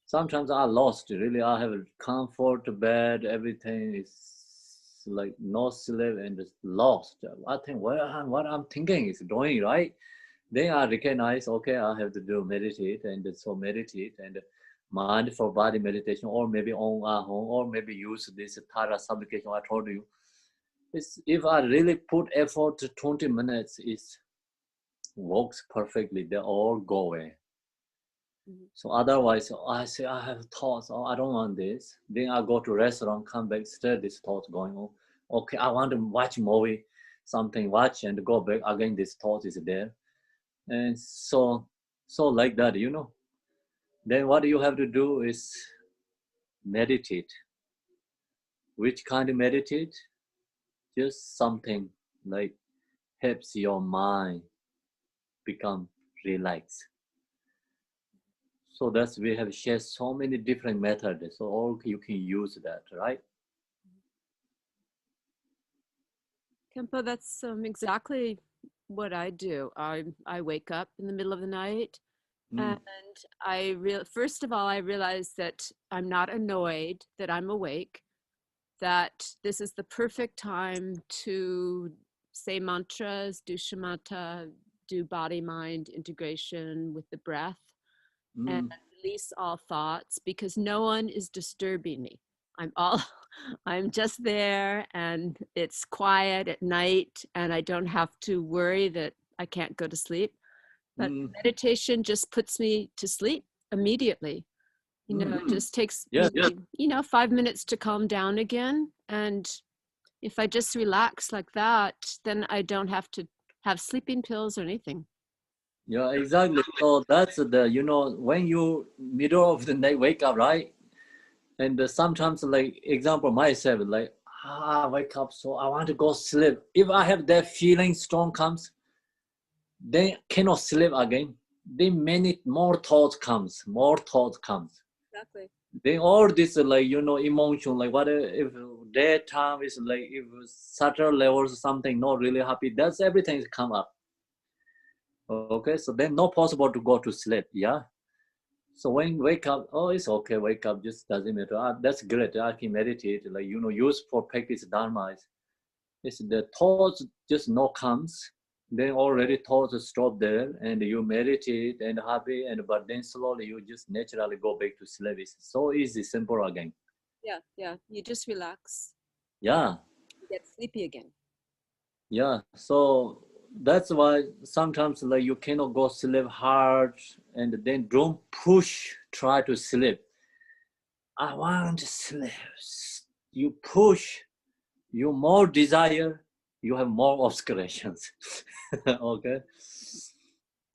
Sometimes I lost, really. I have a comfort bed, everything is like no sleep and just lost. I think what I'm thinking is doing right. Then I recognize, okay, I have to do meditate, and so meditate and mindful body meditation, or maybe on home, or maybe use this Tara supplication I told you. If I really put effort to 20 minutes, it works perfectly. They all go away. So otherwise, I say I have thoughts. Oh, I don't want this. Then I go to restaurant, come back, still this thought going on. Okay, I want to watch movie, something watch and go back again. This thought is there, and so like that, you know. Then what you have to do is meditate. Which kind of meditate? Just something like helps your mind become relaxed. So that's, we have shared so many different methods. So all you can use that, right? Kempo, that's exactly what I do. I wake up in the middle of the night, and first of all, I realize that I'm not annoyed that I'm awake, that this is the perfect time to say mantras, do shamatha, do body-mind integration with the breath, and release all thoughts, because no one is disturbing me. I'm just there, and it's quiet at night, and I don't have to worry that I can't go to sleep. But meditation just puts me to sleep immediately. You know, it just takes me, 5 minutes to calm down again. And if I just relax like that, then I don't have to have sleeping pills or anything. Yeah, exactly. So that's the, when you middle of the night wake up, right? And sometimes, like, example, myself, like, I wake up, so I want to go sleep. If I have that feeling strong comes, then cannot sleep again. Then more thoughts comes. Exactly. Then all this, like, emotion, like what if daytime is like, if subtle levels something not really happy, that's everything come up. Okay, so then not possible to go to sleep, yeah? So when wake up, oh, it's okay, wake up, just doesn't matter. That's great, I can meditate, like, use for practice Dharma. It's the thoughts just no comes, then already thoughts stop there, and you meditate and happy, but then slowly you just naturally go back to sleep. It's so easy, simple again. Yeah, you just relax. Yeah. You get sleepy again. Yeah, so that's why sometimes, like, you cannot go sleep hard, and then don't try to sleep. I want to sleep. You push, you more desire, you have more obscurations. Okay.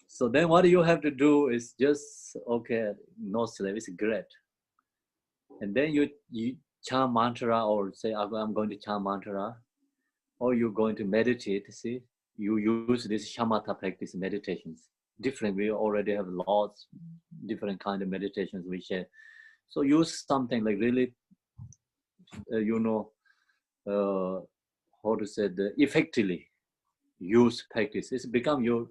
So then what you have to do is just, okay, no sleep, it's great. And then you chant mantra, or say, I'm going to chant mantra, or you're going to meditate. See, you use this shamatha practice meditations. Different, we already have lots, different kind of meditations we share. So use something like really, how to say, effectively use practice. It's become you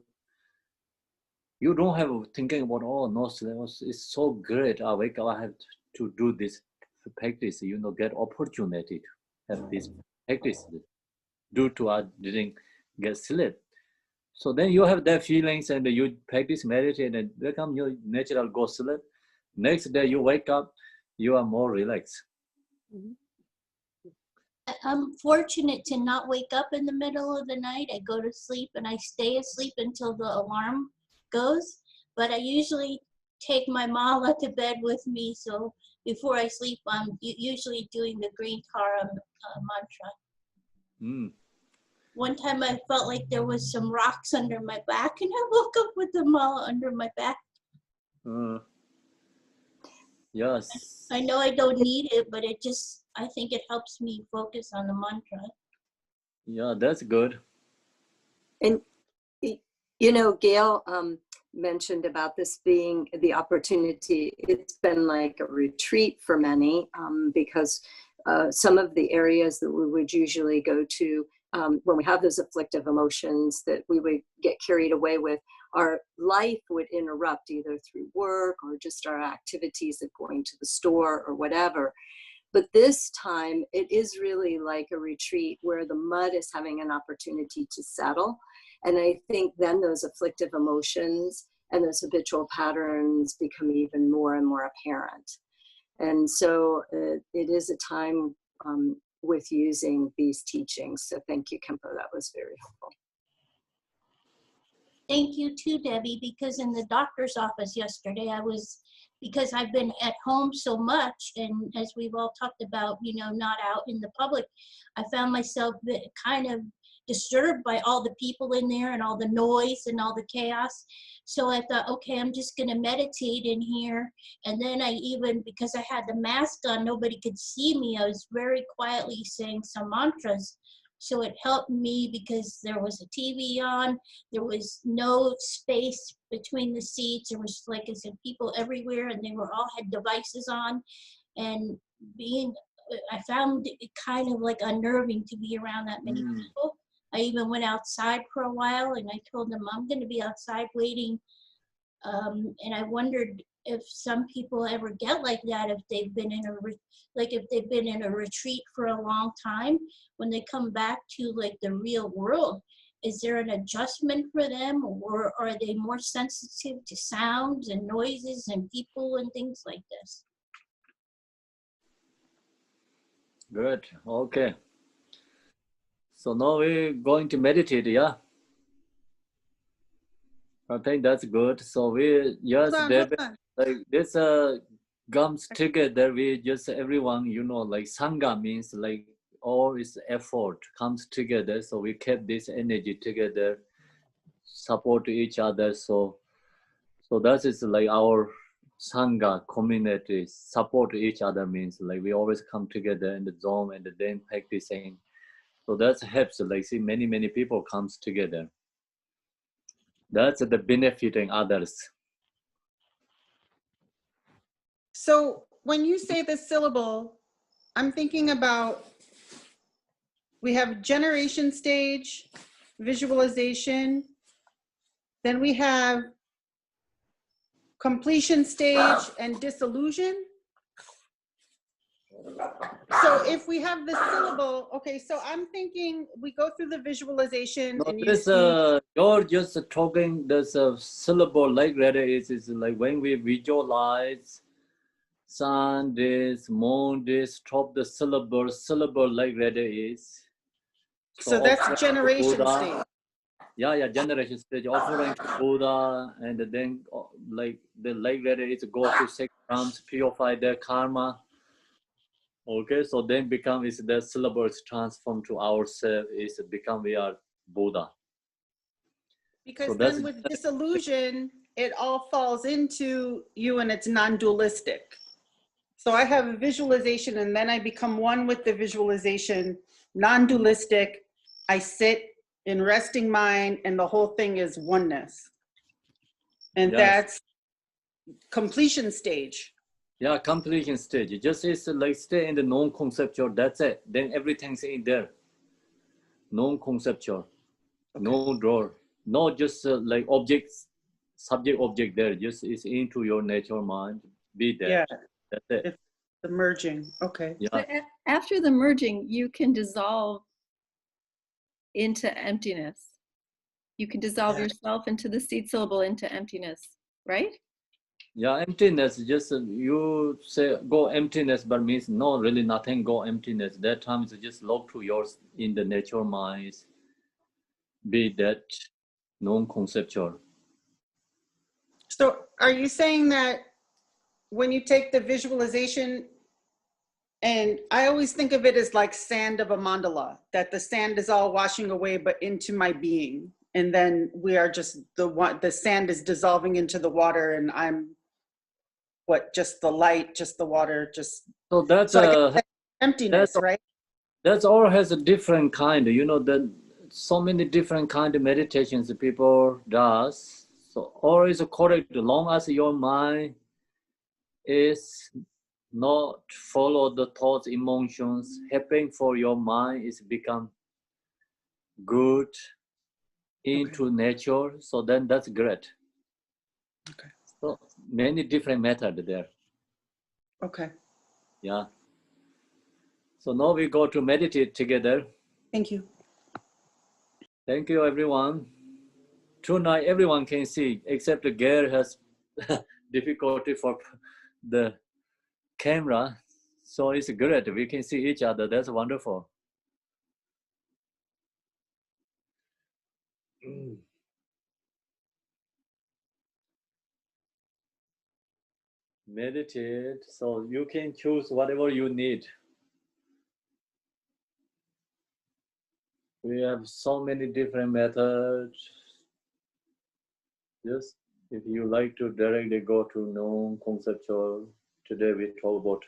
don't have thinking about, oh, no, it's so great. I wake up, I have to do this practice, get opportunity to have this practice due to I didn't get sleep. So then you have that feelings, and you practice meditate, and become your natural go sleep. Next day you wake up, you are more relaxed. I'm fortunate to not wake up in the middle of the night. I go to sleep and I stay asleep until the alarm goes. But I usually take my mala to bed with me. So before I sleep, I'm usually doing the green Kara mantra. One time I felt like there was some rocks under my back, and I woke up with the mala under my back. Yes. I know I don't need it, but I think it helps me focus on the mantra. Yeah, that's good. And, Gail mentioned about this being the opportunity. It's been like a retreat for many, because some of the areas that we would usually go to when we have those afflictive emotions that we would get carried away with, our life would interrupt either through work or just our activities of going to the store or whatever. But this time, it is really like a retreat where the mud is having an opportunity to settle. And I think then those afflictive emotions and those habitual patterns become even more and more apparent. And so it is a time with using these teachings. So thank you, Kempo. That was very helpful. Thank you too, Debbie, because in the doctor's office yesterday, because I've been at home so much, and as we've all talked about, not out in the public, I found myself kind of disturbed by all the people in there and all the noise and all the chaos. So I thought, okay, I'm just going to meditate in here. And then because I had the mask on, nobody could see me. I was very quietly saying some mantras So it helped me because there was a TV on, there was no space between the seats. There was, like I said, people everywhere, and they were all had devices on. And I found it kind of like unnerving to be around that many people. I even went outside for a while, and I told them I'm going to be outside waiting. And I wondered if some people ever get like that, if they've been in a retreat for a long time, when they come back to like the real world, is there an adjustment for them, or are they more sensitive to sounds and noises and people and things like this? Good. Okay. So now we're going to meditate, yeah? I think that's good. So we just Hold on. like this comes together. We just everyone, you know, like sangha means like all is effort comes together. So we kept this energy together, support each other. So that is like our sangha community, support each other means like we always come together in the zone and then practicing. So that helps. Like see, many people comes together. That's the benefiting others. So when you say the syllable, I'm thinking about, we have generation stage, visualization, then we have completion stage and disillusion. So if we have the syllable, okay, so I'm thinking we go through the visualization and you see. You're just talking, there's a syllable like that is like when we visualize sun, this, moon, this, drop the syllable like that is. So that's generation stage. Yeah, generation stage, offering to Buddha, and then like the like that is go to 6 realms, purify their karma. Okay, so then become is the syllables transformed to ourselves, is become we are Buddha. Because So then with disillusion, it all falls into you and it's non-dualistic. So I have a visualization and then I become one with the visualization, non-dualistic. I sit in resting mind and the whole thing is oneness. And that's completion stage. Yeah, completion stage. Just is like stay in the non-conceptual, that's it. Then everything's in there. Non-conceptual, no drawer, not just like objects, subject object there. Just is into your natural mind. Be there. Yeah, that's it. It's the merging. Okay. Yeah. But after the merging, you can dissolve into emptiness. You can dissolve yourself into the seed syllable into emptiness, right? Yeah, emptiness, just you say go emptiness, but means no, really nothing, go emptiness. That time is just look to yours in the natural mind, be that non-conceptual. So are you saying that when you take the visualization, and I always think of it as like sand of a mandala, that the sand is all washing away, but into my being. And then we are just the sand is dissolving into the water and I'm just the light, just the water, just. So that's emptiness, right? That's all has a different kind, you know, that so many different kind of meditations people does. So all is correct, as long as your mind is not follow the thoughts, emotions, helping for your mind is become good into nature. So then that's great. Okay. So many different methods there. Okay. Yeah. So now we go to meditate together. Thank you. Thank you, everyone. Tonight, everyone can see, except the girl has difficulty for the camera. So it's great. We can see each other. That's wonderful. Meditate. So you can choose whatever you need. We have so many different methods. Just if you like to directly go to non-conceptual, today we talk about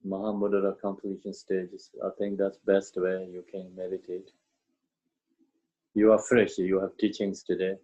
Mahamudra completion stages. I think that's best way you can meditate. You are fresh. You have teachings today.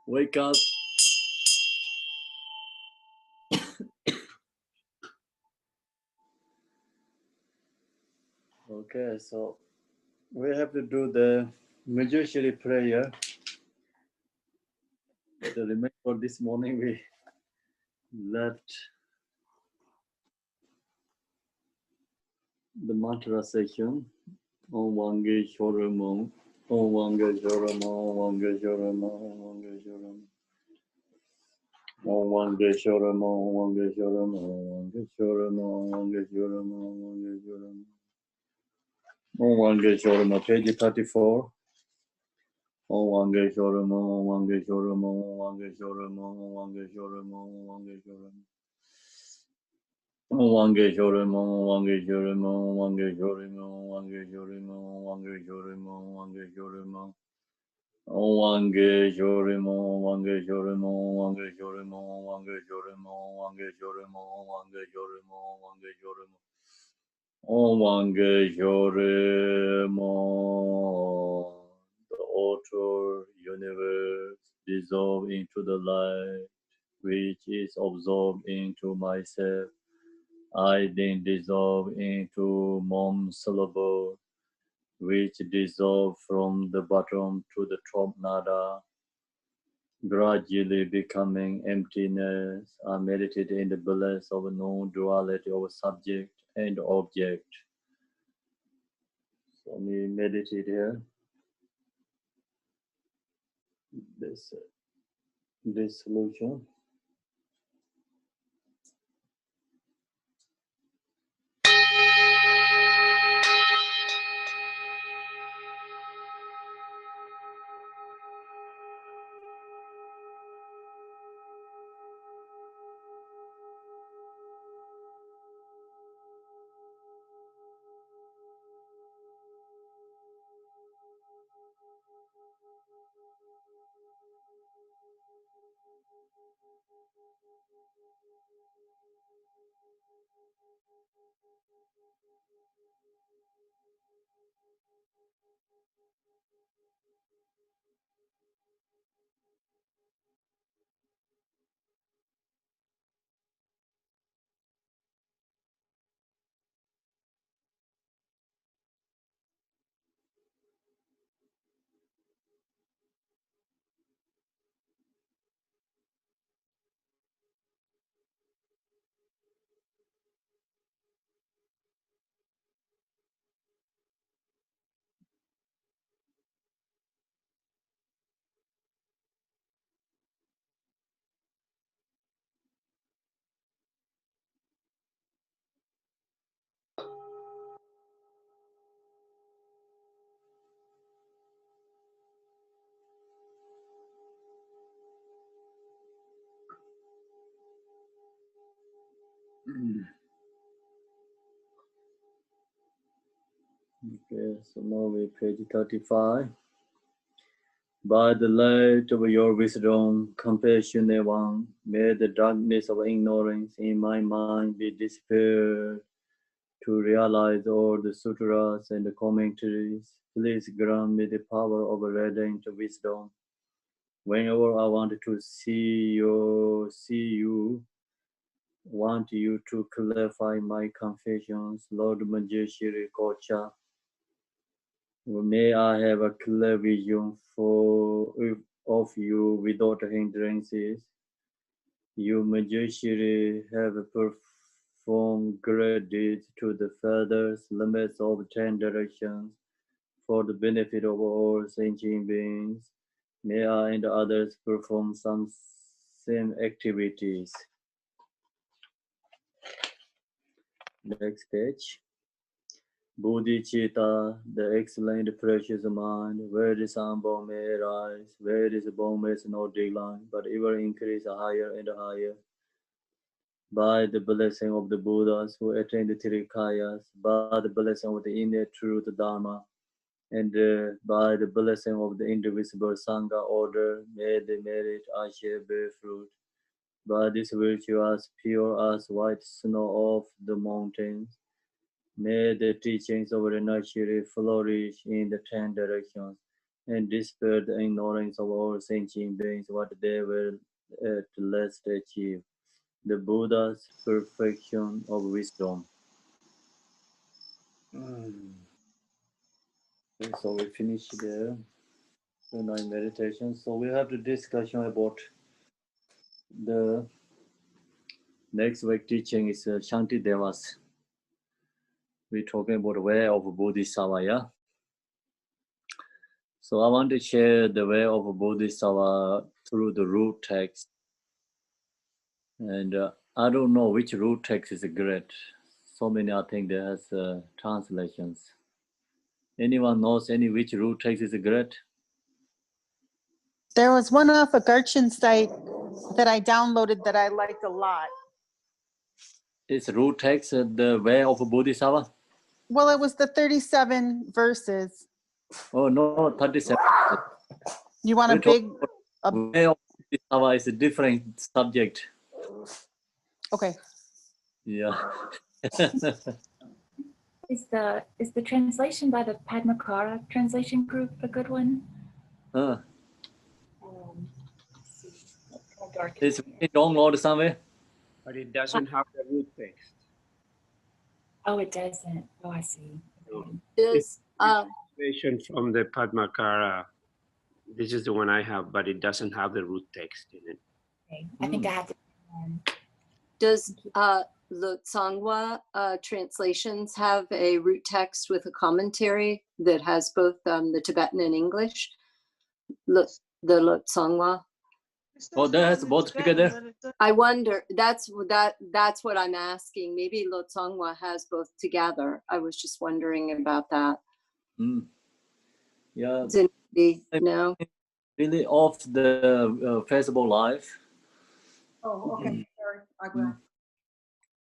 Wake up. Okay, so we have to do the Majority prayer. But remember, this morning we left the mantra section. Om Vange Shoramo, Om Vange Shoramo, Om Vange Shoramo, Om Vange Shoramo. Om Vange Shoramo, Om Vange Shoramo, Om Vange Shoramo, Om Vange Shoramo, Om Vange Shoramo. Om Vange Shoramo, page 34. Om Vange Shoramo, Om Vange Shoramo, Om Vange Shoramo, Om Vange Shoramo, Om Vange Shoramo. Om Vange Shoramo, Om Vange Shoramo, Om Vange Shoramo, Om Vange Shoramo, Om Vange Shoramo, Om Vange Shoramo. Om Vange Shoramo, Om Vange Shoramo, Om Vange Shoramo, Om Vange Shoramo, Om Vange Shoramo, Om Vange Shoramo, Om Vange Shoramo. Om Vange Shoramo. The outer universe dissolve into the light, which is absorbed into myself. I then dissolve into Mom syllable, which dissolve from the bottom to the top nada, gradually becoming emptiness. I meditate in the bliss of non-duality of subject and object. So we meditate here. This solution. Okay, so now we page 35. By the light of your wisdom, compassionate one, may the darkness of ignorance in my mind be dispelled to realize all the sutras and the commentaries. Please grant me the power of radiant wisdom. Whenever I want to see you, want you to clarify my confessions, Lord Manjeshwari Kocha. May I have a clear vision of you without hindrances. You, Manjeshwari, have performed great deeds to the furthest limits of 10 directions for the benefit of all sentient beings. May I and others perform some same activities. Next page. Bodhicitta, the excellent precious mind, where the sunborn may rise, where this born is not decline, but ever increase higher and higher. By the blessing of the Buddhas who attained the Trikayas, by the blessing of the inner truth Dharma, and by the blessing of the indivisible Sangha order, may the merit I share bear fruit. By this virtue as pure as white snow of the mountains, may the teachings of the Nashiri flourish in the 10 directions. and dispel the ignorance of all sentient beings, what they will at last achieve, the Buddha's perfection of wisdom. Okay, so we finish there. So now in meditation. So we have the discussion about the next week teaching is Shanti Devas. We're talking about the way of Bodhisattva, yeah? So I want to share the way of Bodhisattva through the root text. And I don't know which root text is great. So many, I think there has translations. Anyone knows which root text is great? There was one off a Garchin site that I downloaded that I liked a lot. Is root text the way of Bodhisattva? Well, it was the 37 verses. Oh no, 37. You want a big... way of Bodhisattva is a different subject. Okay. Yeah. Is the translation by the Padmakara translation group a good one? It's downloaded somewhere. But it doesn't have the root text. Oh, it doesn't. Oh, I see. Does translation from the Padmakara. This is the one I have, but it doesn't have the root text in it. Okay. I think I have to. Does Lotsangwa translations have a root text with a commentary that has both the Tibetan and English? The Lotsangwa. Oh, that has both together. I wonder. That's what I'm asking. Maybe Lotsangwa has both together. I was just wondering about that. Yeah. No. Really off the Facebook Live. Oh, okay. Sorry.